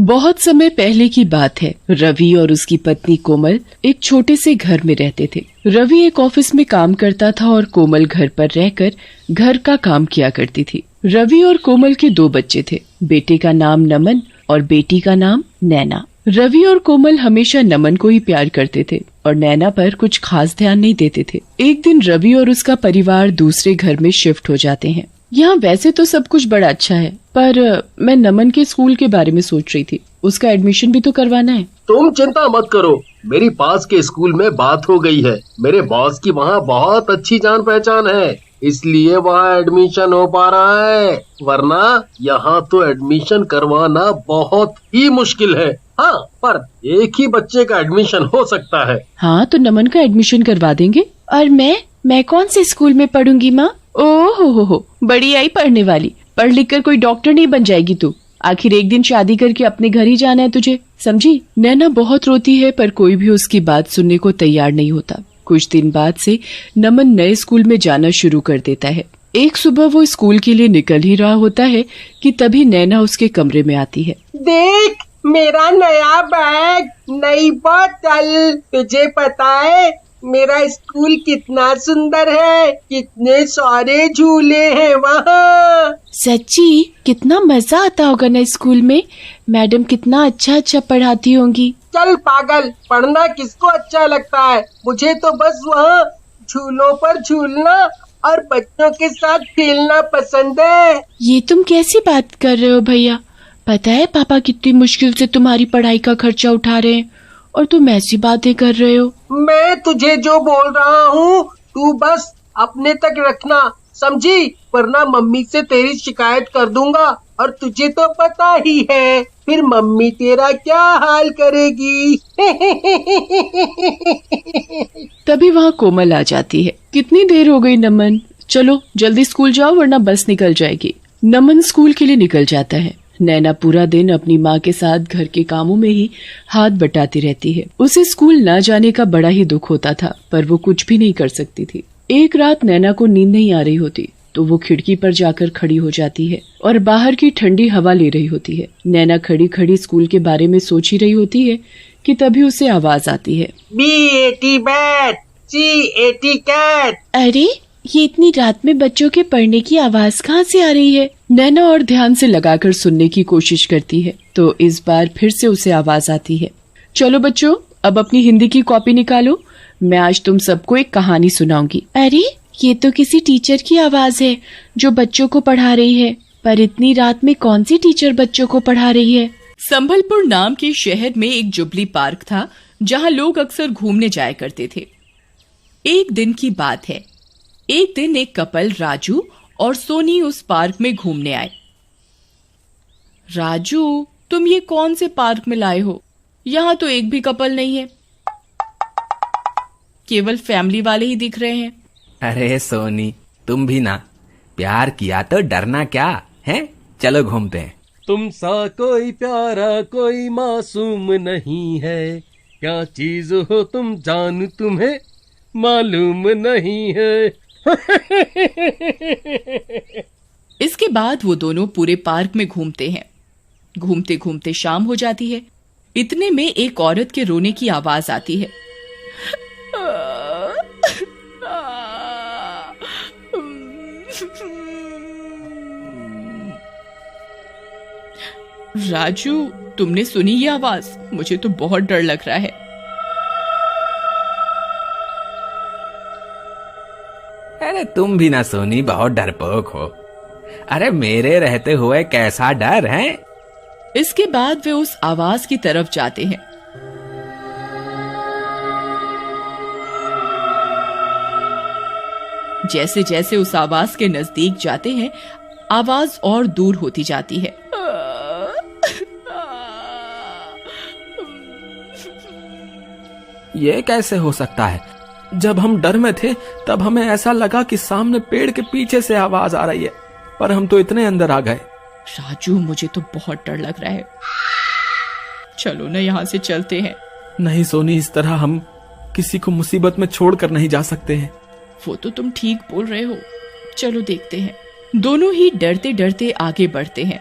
बहुत समय पहले की बात है। रवि और उसकी पत्नी कोमल एक छोटे से घर में रहते थे। रवि एक ऑफिस में काम करता था और कोमल घर पर रहकर घर का काम किया करती थी। रवि और कोमल के 2 बच्चे थे। बेटे का नाम नमन और बेटी का नाम नैना। रवि और कोमल हमेशा नमन को ही प्यार करते थे और नैना पर कुछ खास ध्यान नहीं देते थे। एक दिन रवि और उसका परिवार दूसरे घर में शिफ्ट हो जाते हैं। यहाँ वैसे तो सब कुछ बड़ा अच्छा है, पर मैं नमन के स्कूल के बारे में सोच रही थी। उसका एडमिशन भी तो करवाना है। तुम चिंता मत करो, मेरी पास के स्कूल में बात हो गई है। मेरे बॉस की वहाँ बहुत अच्छी जान पहचान है, इसलिए वहाँ एडमिशन हो पा रहा है, वरना यहाँ तो एडमिशन करवाना बहुत ही मुश्किल है। हाँ, पर एक ही बच्चे का एडमिशन हो सकता है। हाँ, तो नमन का एडमिशन करवा देंगे। और मैं कौन से स्कूल में पढ़ूंगी माँ? ओह हो, बड़ी आई पढ़ने वाली। पढ़ लिख कर कोई डॉक्टर नहीं बन जाएगी तू। आखिर एक दिन शादी करके अपने घर ही जाना है तुझे, समझी? नैना बहुत रोती है, पर कोई भी उसकी बात सुनने को तैयार नहीं होता। कुछ दिन बाद से नमन नए स्कूल में जाना शुरू कर देता है। एक सुबह वो स्कूल के लिए निकल ही रहा होता है कि तभी नैना उसके कमरे में आती है। देख, मेरा नया बैग, नई बोतल। तुझे पता है मेरा स्कूल कितना सुंदर है, कितने सारे झूले हैं वहाँ। सच्ची? कितना मजा आता होगा ना स्कूल में। मैडम कितना अच्छा पढ़ाती होंगी। चल पागल, पढ़ना किसको अच्छा लगता है? मुझे तो बस वहाँ झूलों पर झूलना और बच्चों के साथ खेलना पसंद है। ये तुम कैसी बात कर रहे हो भैया? पता है पापा कितनी मुश्किल से तुम्हारी पढ़ाई का खर्चा उठा रहे हैं और तुम ऐसी बातें कर रहे हो। मैं तुझे जो बोल रहा हूँ तू बस अपने तक रखना, समझी? वरना मम्मी से तेरी शिकायत कर दूंगा, और तुझे तो पता ही है फिर मम्मी तेरा क्या हाल करेगी। तभी वहाँ कोमल आ जाती है। कितनी देर हो गई नमन? चलो जल्दी स्कूल जाओ वरना बस निकल जाएगी। नमन स्कूल के लिए निकल जाता है। नैना पूरा दिन अपनी माँ के साथ घर के कामों में ही हाथ बटाती रहती है। उसे स्कूल न जाने का बड़ा ही दुख होता था, पर वो कुछ भी नहीं कर सकती थी। एक रात नैना को नींद नहीं आ रही होती, तो वो खिड़की पर जाकर खड़ी हो जाती है और बाहर की ठंडी हवा ले रही होती है। नैना खड़ी खड़ी स्कूल के बारे में सोच ही रही होती है कि तभी उसे आवाज आती है, B-A-T बैट, C-A-T कैट। अरे ये इतनी रात में बच्चों के पढ़ने की आवाज कहाँ से आ रही है? नैना और ध्यान से लगाकर सुनने की कोशिश करती है, तो इस बार फिर से उसे आवाज आती है, चलो बच्चों अब अपनी हिंदी की कॉपी निकालो, मैं आज तुम सबको एक कहानी सुनाऊंगी। अरे ये तो किसी टीचर की आवाज है जो बच्चों को पढ़ा रही है, पर इतनी रात में कौन सी टीचर बच्चों को पढ़ा रही है? संभलपुर नाम के शहर में एक जुबली पार्क था जहाँ लोग अक्सर घूमने जाया करते थे। एक दिन की बात है। एक दिन एक कपल राजू और सोनी उस पार्क में घूमने आए। राजू, तुम ये कौन से पार्क में लाए हो? यहाँ तो एक भी कपल नहीं है, केवल फैमिली वाले ही दिख रहे हैं। अरे सोनी, तुम भी ना, प्यार किया तो डरना क्या है, चलो घूमते हैं। तुम सा कोई प्यारा कोई मासूम नहीं है, क्या चीज हो तुम जान तुम्हें मालूम नहीं है। इसके बाद वो दोनों पूरे पार्क में घूमते हैं। घूमते घूमते शाम हो जाती है। इतने में एक औरत के रोने की आवाज आती है। राजू, तुमने सुनी ये आवाज? मुझे तो बहुत डर लग रहा है। अरे तुम भी ना सोनी, बहुत डरपोक हो। अरे मेरे रहते हुए कैसा डर है? इसके बाद वे उस आवाज की तरफ जाते हैं। जैसे जैसे उस आवाज के नजदीक जाते हैं, आवाज और दूर होती जाती है। ये कैसे हो सकता है? जब हम डर में थे तब हमें ऐसा लगा कि सामने पेड़ के पीछे से आवाज आ रही है, पर हम तो इतने अंदर आ गए। राजू, मुझे तो बहुत डर लग रहा है, चलो ना यहाँ से चलते हैं। नहीं सोनी, इस तरह हम किसी को मुसीबत में छोड़कर नहीं जा सकते हैं। वो तो तुम ठीक बोल रहे हो, चलो देखते हैं। दोनों ही डरते डरते आगे बढ़ते हैं।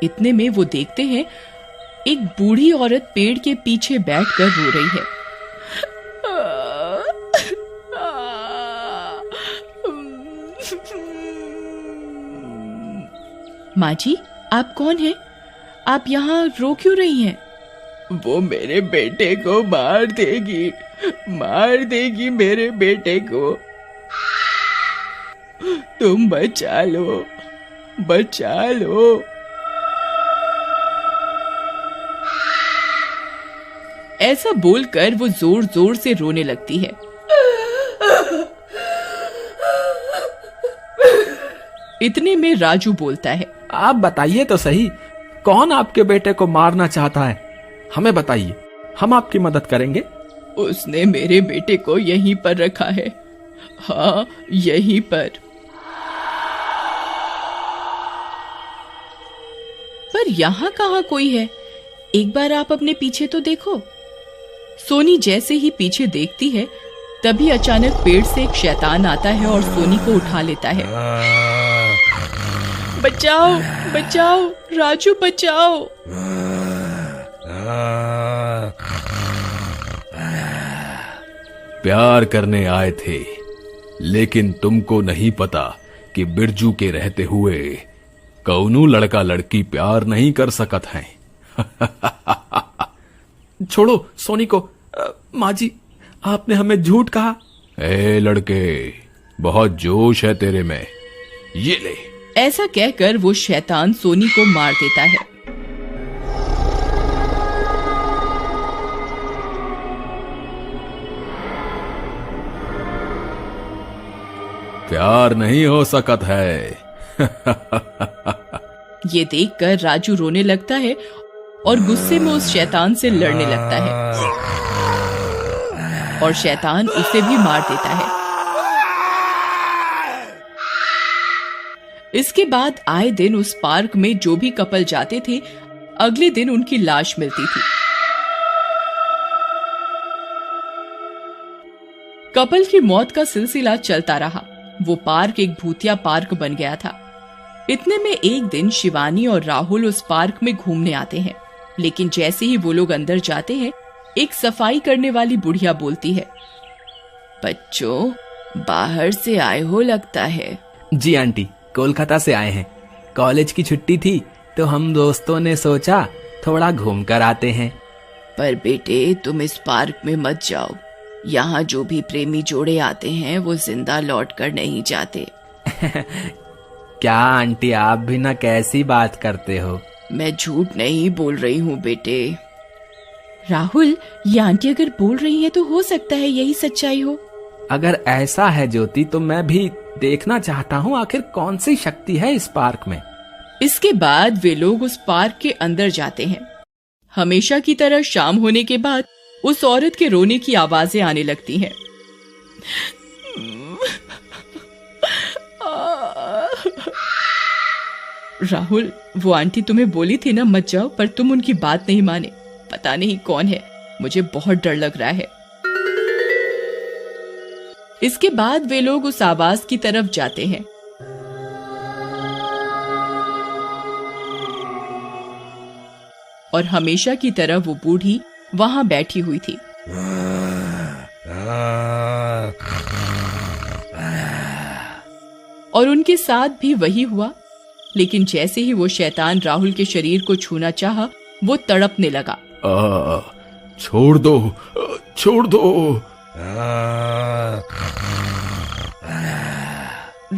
इतने में वो देखते हैं एक बूढ़ी औरत पेड़ के पीछे बैठकर रो रही है। माँ जी, आप कौन हैं? आप यहाँ रो क्यों रही हैं? वो मेरे बेटे को मार देगी मेरे बेटे को। तुम बचा लो। ऐसा बोलकर वो जोर जोर से रोने लगती है। इतने में राजू बोलता है, आप बताइए तो सही, कौन आपके बेटे को मारना चाहता है? हमें बताइए, हम आपकी मदद करेंगे। उसने मेरे बेटे को यहीं पर रखा है। हाँ, यहीं पर यहाँ कहाँ कोई है? एक बार आप अपने पीछे तो देखो। सोनी जैसे ही पीछे देखती है, तभी अचानक पेड़ से एक शैतान आता है और सोनी को उठा लेता है। बचाओ बचाओ, राजू बचाओ। प्यार करने आए थे, लेकिन तुमको नहीं पता कि बिरजू के रहते हुए कौनू लड़का लड़की प्यार नहीं कर सकत हैं। छोड़ो सोनी को। माँ जी, आपने हमें झूठ कहा। ए लड़के, बहुत जोश है तेरे में, ये ले। ऐसा कहकर वो शैतान सोनी को मार देता है। प्यार नहीं हो सकत है। ये देखकर राजू रोने लगता है और गुस्से में उस शैतान से लड़ने लगता है और शैतान उसे भी मार देता है। इसके बाद आए दिन उस पार्क में जो भी कपल जाते थे, अगले दिन उनकी लाश मिलती थी। कपल की मौत का सिलसिला चलता रहा। वो पार्क एक भूतिया पार्क बन गया था। इतने में एक दिन शिवानी और राहुल उस पार्क में घूमने आते हैं, लेकिन जैसे ही वो लोग अंदर जाते हैं, एक सफाई करने वाली बुढ़िया बोलती है, बच्चों, बाहर से आए हो लगता है। जी आंटी, कोलकाता से आए हैं। कॉलेज की छुट्टी थी तो हम दोस्तों ने सोचा थोड़ा घूम कर आते हैं। पर बेटे, तुम इस पार्क में मत जाओ। यहाँ जो भी प्रेमी जोड़े आते हैं वो जिंदा लौट कर नहीं जाते। क्या आंटी, आप भी ना कैसी बात करते हो। मैं झूठ नहीं बोल रही हूँ बेटे। राहुल, ये आंटी अगर बोल रही है तो हो सकता है यही सच्चाई हो। अगर ऐसा है ज्योति, तो मैं भी देखना चाहता हूँ आखिर कौन सी शक्ति है इस पार्क में। इसके बाद वे लोग उस पार्क के अंदर जाते हैं। हमेशा की तरह शाम होने के बाद उस औरत के रोने की आवाजें आने लगती हैं। राहुल, वो आंटी तुम्हें बोली थी ना मत जाओ, पर तुम उनकी बात नहीं माने। पता नहीं कौन है, मुझे बहुत डर लग रहा है। इसके बाद वे लोग उस आवाज की तरफ जाते हैं। और हमेशा की तरह वो बूढ़ी वहां बैठी हुई थी। और उनके साथ भी वही हुआ, लेकिन जैसे ही वो शैतान राहुल के शरीर को छूना चाहा, वो तड़पने लगा। छोड़ दो, छोड़ दो।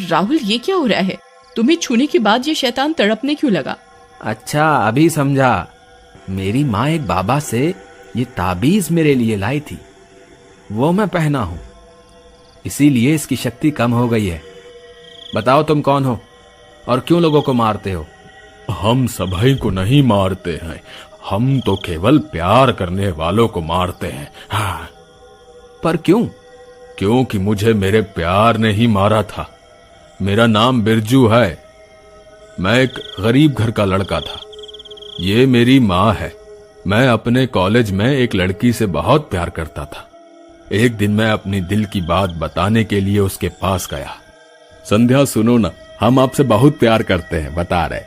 राहुल, ये क्या हो रहा है? तुम्हें छूने के बाद ये शैतान तड़पने क्यों लगा? अच्छा, अभी समझा। मेरी माँ एक बाबा से ये ताबीज मेरे लिए लाई थी, वो मैं पहना हूं, इसीलिए इसकी शक्ति कम हो गई है। बताओ तुम कौन हो और क्यों लोगों को मारते हो? हम सभी को नहीं मारते हैं, हम तो केवल प्यार करने वालों को मारते हैं। हाँ। पर क्यों? क्योंकि मुझे मेरे प्यार ने ही मारा था। मेरा नाम बिरजू है। मैं एक गरीब घर का लड़का था। ये मेरी माँ है। मैं अपने कॉलेज में एक लड़की से बहुत प्यार करता था। एक दिन मैं अपनी दिल की बात बताने के लिए उसके पास गया। संध्या, सुनो ना, हम आपसे बहुत प्यार करते हैं, बता रहे।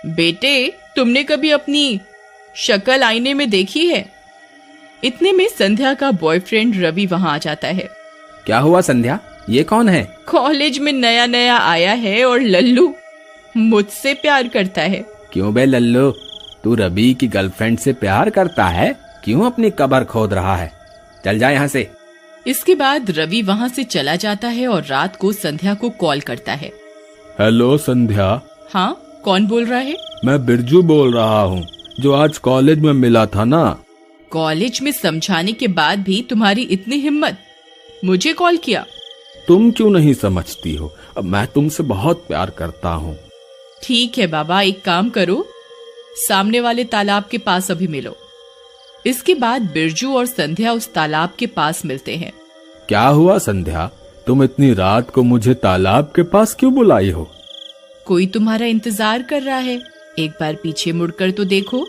बेटे, तुमने कभी अपनी शक्ल आईने में देखी है? इतने में संध्या का बॉयफ्रेंड रवि वहां आ जाता है। क्या हुआ संध्या, ये कौन है? कॉलेज में नया नया आया है और लल्लू मुझसे प्यार करता है। क्यों बे लल्लू, तू रवि की गर्लफ्रेंड से प्यार करता है? क्यों अपनी कब्र खोद रहा है? चल जा यहाँ से। इसके बाद रवि वहां से चला जाता है और रात को संध्या को कॉल करता है। हेलो संध्या। हाँ, कौन बोल रहा है? मैं बिरजू बोल रहा हूँ, जो आज कॉलेज में मिला था ना। कॉलेज में समझाने के बाद भी तुम्हारी इतनी हिम्मत, मुझे कॉल किया? तुम क्यों नहीं समझती हो, अब मैं तुमसे बहुत प्यार करता हूँ। ठीक है बाबा, एक काम करो, सामने वाले तालाब के पास अभी मिलो। इसके बाद बिरजू और संध्या उस तालाब के पास मिलते हैं। क्या हुआ संध्या, तुम इतनी रात को मुझे तालाब के पास क्यों बुलाई हो? कोई तुम्हारा इंतजार कर रहा है, एक बार पीछे मुड़कर तो देखो।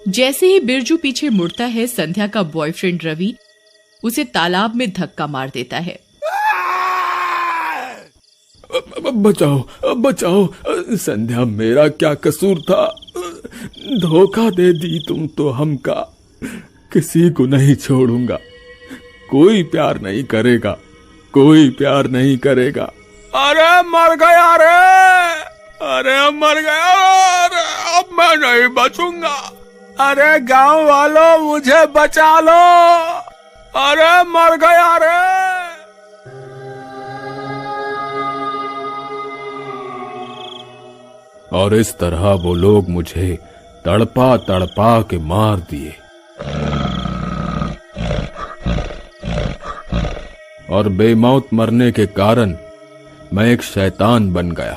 जैसे ही बिरजू पीछे मुड़ता है, संध्या का बॉयफ्रेंड रवि उसे तालाब में धक्का मार देता है। बचाओ बचाओ संध्या, मेरा क्या कसूर था? धोखा दे दी तुम तो हमका। किसी को नहीं छोड़ूंगा, कोई प्यार नहीं करेगा, कोई प्यार नहीं करेगा। अरे मर गया रे, अरे मर गया, अरे अब मैं नहीं बचूंगा। अरे गांव वालों, मुझे बचा लो, अरे मर गया रे। और इस तरह वो लोग मुझे तड़पा तड़पा के मार दिए और बेमौत मरने के कारण मैं एक शैतान बन गया।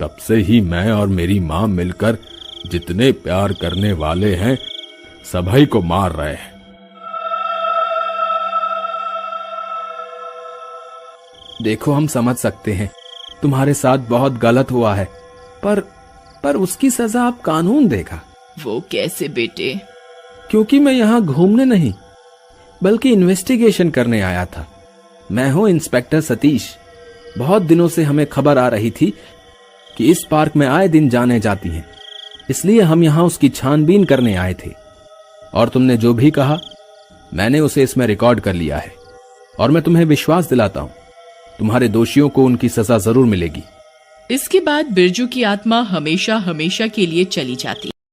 तब से ही मैं और मेरी मां मिलकर जितने प्यार करने वाले हैं सभी को मार रहे हैं। देखो, हम समझ सकते हैं तुम्हारे साथ बहुत गलत हुआ है, पर उसकी सजा आप कानून देगा। वो कैसे बेटे? क्योंकि मैं यहाँ घूमने नहीं बल्कि इन्वेस्टिगेशन करने आया था। मैं हूँ इंस्पेक्टर सतीश। बहुत दिनों से हमें खबर आ रही थी कि इस पार्क में आए दिन जाने जाती हैं, इसलिए हम यहाँ उसकी छानबीन करने आए थे। और तुमने जो भी कहा मैंने उसे इसमें रिकॉर्ड कर लिया है, और मैं तुम्हें विश्वास दिलाता हूँ तुम्हारे दोषियों को उनकी सजा जरूर मिलेगी। इसके बाद बिरजू की आत्मा हमेशा हमेशा के लिए चली जाती।